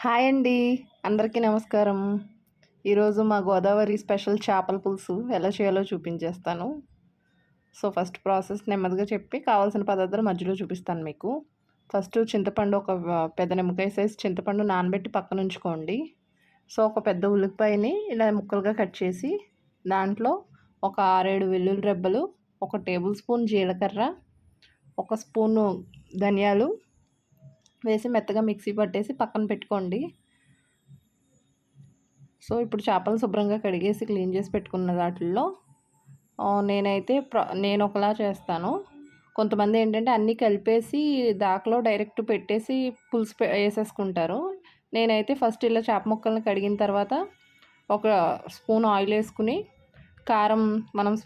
Hi అండి. అందరికీ నమస్కారం. ఈరోజు మా గోదావరి స్పెషల్ చేపల పులుసు ఎలా చేయాలో చూపించేస్తాను. ఫస్ట్ ప్రాసెస్ నెమ్మదిగా చెప్పి కావాల్సిన పదార్థాలు మధ్యలో చూపిస్తాను మీకు. ఫస్ట్ చింతపండు ఒక పెద్ద నిమ్మకాయ సైజ్ చింతపండు నానబెట్టి పక్కన ఉంచుకోండి. ఒక పెద్ద ఉల్లిపాయని ఇలా ముక్కలుగా కట్ చేసి దాంట్లో ఒక 6, 7 వెల్లుల్లి రెబ్బలు, 1 టేబుల్ స్పూన్ జీలకర్ర, 1 స్పూను ధనియాలు వేసి మెత్తగా మిక్సీ పట్టేసి పక్కన పెట్టుకోండి. ఇప్పుడు చేపలు శుభ్రంగా కడిగేసి క్లీన్ చేసి పెట్టుకున్న వాటిల్లో నేనైతే నేను ఒకలా చేస్తాను. కొంతమంది ఏంటంటే అన్నీ కలిపేసి దాకలో డైరెక్ట్ పెట్టేసి పులుసు వేసేసుకుంటారు. నేనైతే ఫస్ట్ ఇలా చేప ముక్కల్ని కడిగిన తర్వాత ఒక స్పూన్ ఆయిల్ వేసుకుని కారం మనం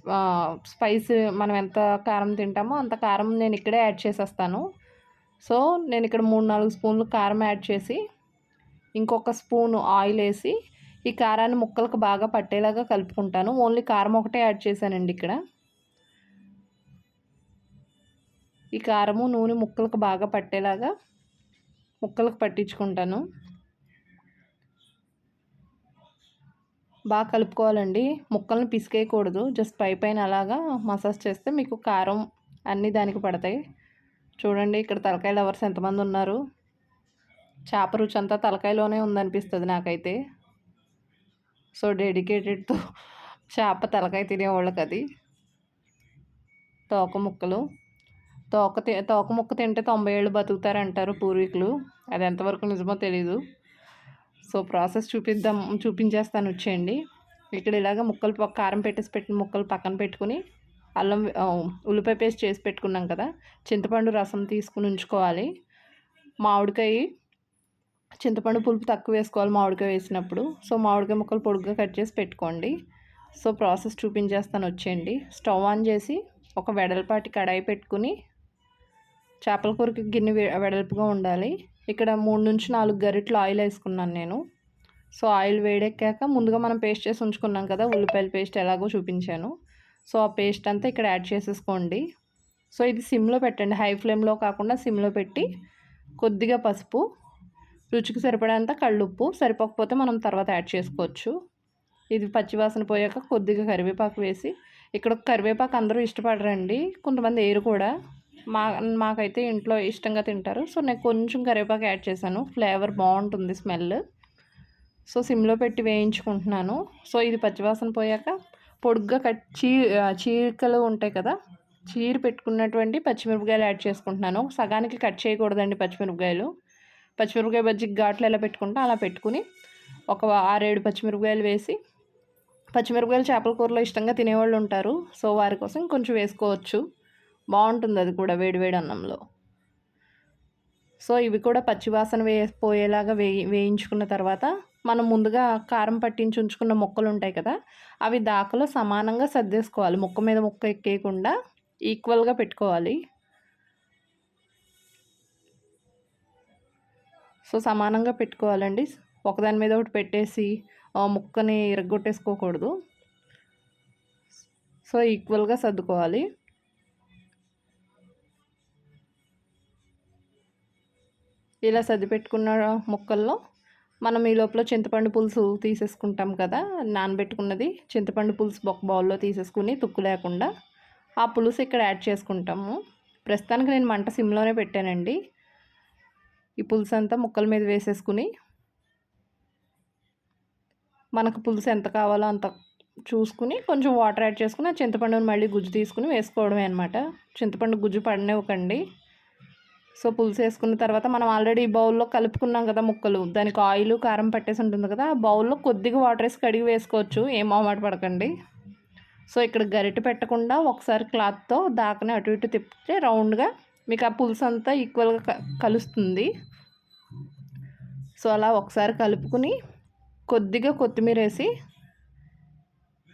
స్పైస్ మనం ఎంత కారం తింటామో అంత కారం నేను ఇక్కడే యాడ్ చేసేస్తాను. నేను ఇక్కడ 3-4 స్పూన్లు కారం యాడ్ చేసి ఇంకొక స్పూను ఆయిల్ వేసి ఈ కారాన్ని ముక్కలకు బాగా పట్టేలాగా కలుపుకుంటాను. ఓన్లీ కారం ఒకటే యాడ్ చేశానండి ఇక్కడ. ఈ కారము నూనె ముక్కలకు బాగా పట్టేలాగా ముక్కలకు పట్టించుకుంటాను. బాగా కలుపుకోవాలండి. ముక్కల్ని పిసికేయకూడదు. జస్ట్ పైన అలాగా మసాజ్ చేస్తే మీకు కారం అన్నీ దానికి పడతాయి. చూడండి ఇక్కడ తలకాయ లవర్స్ ఎంతమంది ఉన్నారు. చేప రుచి అంతా తలకాయలోనే ఉందనిపిస్తుంది నాకైతే. డెడికేటెడ్తో చేప తలకాయ తినేవాళ్ళకి అది. తోక ముక్కలు తోక ముక్క తింటే 90 ఏళ్ళు బతుకుతారంటారు పూర్వీకులు. అది ఎంతవరకు నిజమో తెలీదు. ప్రాసెస్ చూపించేస్తాను వచ్చేయండి. ఇక్కడ ఇలాగ ముక్కలు కారం పెట్టిన ముక్కలు పక్కన పెట్టుకుని అల్లం ఉల్లిపాయ పేస్ట్ చేసి పెట్టుకున్నాం కదా, చింతపండు రసం తీసుకుని ఉంచుకోవాలి. మామిడికాయ చింతపండు పులుపు తక్కువ వేసుకోవాలి మామిడికాయ వేసినప్పుడు. మామిడికాయ ముక్కలు పొడుగ్గా కట్ చేసి పెట్టుకోండి. ప్రాసెస్ చూపించేస్తాను వచ్చేయండి. స్టవ్ ఆన్ చేసి ఒక వెడల్పాటి కడాయి పెట్టుకుని చేపల కూరకి గిన్నె వెడల్పుగా ఉండాలి. ఇక్కడ 3-4 గరిటెలు ఆయిల్ వేసుకున్నాను నేను. ఆయిల్ వేడెక్కాక ముందుగా మనం పేస్ట్ చేసి ఉంచుకున్నాం కదా, ఉల్లిపాయల పేస్ట్ ఎలాగో చూపించాను. ఆ పేస్ట్ అంతా ఇక్కడ యాడ్ చేసేసుకోండి. ఇది సిమ్లో పెట్టండి, హై ఫ్లేమ్లో కాకుండా సిమ్లో పెట్టి కొద్దిగా పసుపు, రుచికి సరిపడేంత కళ్ళుప్పు, సరిపోకపోతే మనం తర్వాత యాడ్ చేసుకోవచ్చు. ఇది పచ్చివాసన పోయాక కొద్దిగా కరివేపాకు వేసి, ఇక్కడ కరివేపాకు అందరూ ఇష్టపడరండి, కొంతమంది వేయరు కూడా. మాకైతే ఇంట్లో ఇష్టంగా తింటారు. నేను కొంచెం కరివేపాకు యాడ్ చేశాను, ఫ్లేవర్ బాగుంటుంది, స్మెల్. సిమ్లో పెట్టి వేయించుకుంటున్నాను. ఇది పచ్చివాసన పోయాక పొడుగ్గా చీరికలు ఉంటాయి కదా, చీరి పెట్టుకున్నటువంటి పచ్చిమిరపకాయలు యాడ్ చేసుకుంటున్నాను. సగానికి కట్ చేయకూడదండి పచ్చిమిరపకాయ బజ్జికి ఘాట్లు ఎలా పెట్టుకుంటా అలా పెట్టుకుని ఒక 6-7 పచ్చిమిరపకాయలు వేసి, పచ్చిమిరపకాయలు చేపల కూరలో ఇష్టంగా తినేవాళ్ళు ఉంటారు. వారి కోసం కొంచెం వేసుకోవచ్చు, బాగుంటుంది అది కూడా వేడివేడి అన్నంలో. ఇవి కూడా పచ్చివాసన పోయేలాగా వేయించుకున్న తర్వాత మనం ముందుగా కారం పట్టించి ఉంచుకున్న ముక్కలు ఉంటాయి కదా, అవి దాకలో సమానంగా సర్దేసుకోవాలి. ముక్క మీద ముక్క ఎక్కేయకుండా ఈక్వల్గా పెట్టుకోవాలి. సమానంగా పెట్టుకోవాలండి. ఒకదాని మీద ఒకటి పెట్టేసి ముక్కని ఇరగొట్టేసుకోకూడదు. ఈక్వల్గా సర్దుకోవాలి. ఇలా సర్ది పెట్టుకున్న ముక్కల్లో మనం ఈ లోపల చింతపండు పులుసు తీసేసుకుంటాం కదా, నానబెట్టుకున్నది చింతపండు పులుసు ఒక బౌల్లో తీసేసుకుని తుక్కు లేకుండా ఆ పులుసు ఇక్కడ యాడ్ చేసుకుంటాము. ప్రస్తుతానికి నేను మంట సిమ్లోనే పెట్టానండి. ఈ పులుసు అంతా ముక్కల మీద వేసేసుకుని మనకు పులుసు ఎంత కావాలో అంత చూసుకుని కొంచెం వాటర్ యాడ్ చేసుకుని ఆ చింతపండుని మళ్ళీ గుజ్జు తీసుకుని వేసుకోవడమే అనమాట. చింతపండు గుజ్జు పడనివ్వకండి. పులుసు వేసుకున్న తర్వాత మనం ఆల్రెడీ బౌల్లో కలుపుకున్నాం కదా ముక్కలు, దానికి ఆయిల్ కారం పట్టేసి ఉంటుంది కదా, ఆ బౌల్లో కొద్దిగా వాటర్ వేసి కడిగి వేసుకోవచ్చు, ఏం మొహమాట పడకండి. ఇక్కడ గరిటె పెట్టకుండా ఒకసారి క్లాత్తో దాకని అటు ఇటు తిప్పితే రౌండ్గా మీకు ఆ పులుసు అంతా ఈక్వల్గా కలుస్తుంది. అలా ఒకసారి కలుపుకుని కొద్దిగా కొత్తిమీర వేసి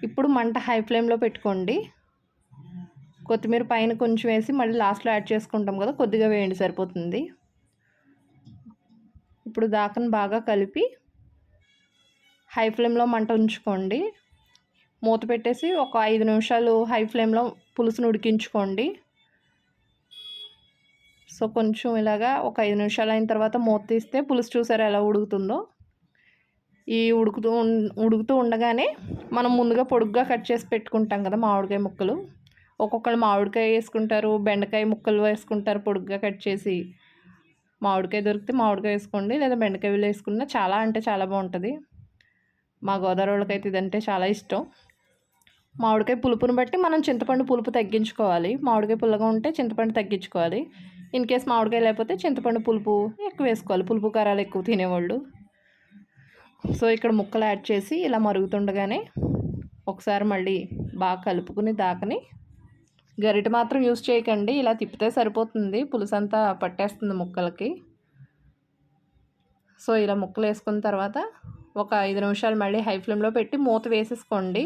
ఇప్పుడు మంట హై ఫ్లేమ్లో పెట్టుకోండి. కొత్తిమీర పైన కొంచెం వేసి మళ్ళీ లాస్ట్లో యాడ్ చేసుకుంటాం కదా, కొద్దిగా వేయండి సరిపోతుంది. ఇప్పుడు దాకని బాగా కలిపి హై ఫ్లేమ్లో మంట ఉంచుకోండి. మూత పెట్టేసి ఒక 5 నిమిషాలు హై ఫ్లేమ్లో పులుసును ఉడికించుకోండి. సో కొంచెం ఇలాగా ఒక 5 నిమిషాలు అయిన తర్వాత మూత తీస్తే పులుసు చూసారా ఎలా ఉడుకుతుందో. ఈ ఉడుకుతూ ఉండగానే మనం ముందుగా పొడుగ్గా కట్ చేసి పెట్టుకుంటాం కదా మామిడికాయ ముక్కలు. ఒక్కొక్కళ్ళు మామిడికాయ వేసుకుంటారు, బెండకాయ ముక్కలు వేసుకుంటారు పొడుగ్గా కట్ చేసి. మామిడికాయ దొరికితే మామిడికాయ వేసుకోండి, లేదా బెండకాయలు వేసుకున్నా చాలా అంటే చాలా బాగుంటుంది. మా గోదావరి వాళ్ళకైతే ఇదంటే చాలా ఇష్టం. మామిడికాయ పులుపుని బట్టి మనం చింతపండు పులుపు తగ్గించుకోవాలి. మామిడికాయ పుల్లగా ఉంటే చింతపండు తగ్గించుకోవాలి. ఇన్ కేస్ మామిడికాయ లేకపోతే చింతపండు పులుపు ఎక్కువ వేసుకోవాలి, పులుపు కారాలు ఎక్కువ తినేవాళ్ళు. సో ఇక్కడ ముక్కలు యాడ్ చేసి ఇలా మరుగుతుండగానే ఒకసారి మళ్ళీ బాగా కలుపుకుని దాకని, గరిటె మాత్రం యూస్ చేయకండి, ఇలా తిప్పితే సరిపోతుంది, పులుసు అంతా పట్టేస్తుంది ముక్కలకి. సో ఇలా ముక్కలు వేసుకున్న తర్వాత ఒక 5 నిమిషాలు మళ్ళీ హై ఫ్లేమ్లో పెట్టి మూత వేసేసుకోండి.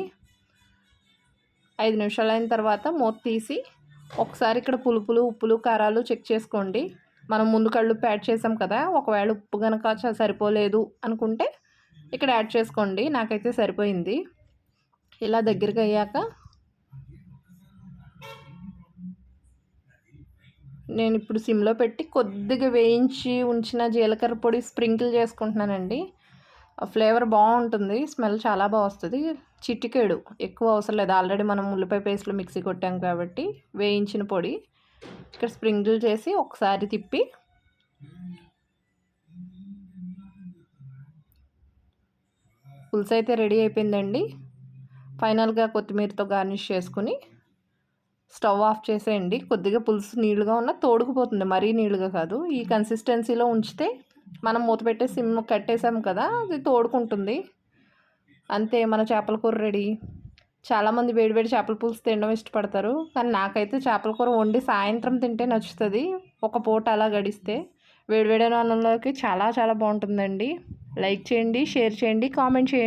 5 నిమిషాలు అయిన తర్వాత మూత తీసి ఒకసారి ఇక్కడ పులుపులు, ఉప్పులు, కారాలు చెక్ చేసుకోండి. మనం ముందు కళ్ళుప్పు యాడ్ చేసాం కదా, ఒకవేళ ఉప్పు కనుక సరిపోలేదు అనుకుంటే ఇక్కడ యాడ్ చేసుకోండి. నాకైతే సరిపోయింది. ఇలా దగ్గరికి అయ్యాక నేను ఇప్పుడు సిమ్లో పెట్టి కొద్దిగా వేయించి ఉంచిన జీలకర్ర పొడి స్ప్రింకిల్ చేసుకుంటున్నానండి. ఫ్లేవర్ బాగుంటుంది, స్మెల్ చాలా బాగా వస్తుంది. చిటికెడు, ఎక్కువ అవసరం లేదు, ఆల్రెడీ మనం ఉల్లిపాయ పేస్ట్లో మిక్సీ కొట్టాం కాబట్టి వేయించిన పొడి ఇక్కడ స్ప్రింకిల్ చేసి ఒకసారి తిప్పి పులుసు అయితే రెడీ అయిపోయిందండి. ఫైనల్గా కొత్తిమీరతో గార్నిష్ చేసుకుని స్టవ్ ఆఫ్ చేసేయండి. కొద్దిగా పులుసు నీళ్ళుగా ఉన్న తోడుకుపోతుంది, మరీ నీళ్ళుగా కాదు. ఈ కన్సిస్టెన్సీలో ఉంచితే మనం మూత పెట్టే సిమ్ కట్టేసాం కదా, అది తోడుకుంటుంది. అంతే, మన చేపల కూర రెడీ. చాలామంది వేడివేడి చేపల పులుసు తినడం ఇష్టపడతారు, కానీ నాకైతే చేపల కూర వండి సాయంత్రం తింటే నచ్చుతుంది. ఒక పూట అలా గడిస్తే వేడివేడి అన్నంలోకి చాలా చాలా బాగుంటుందండి. లైక్ చేయండి, షేర్ చేయండి, కామెంట్ చేయండి.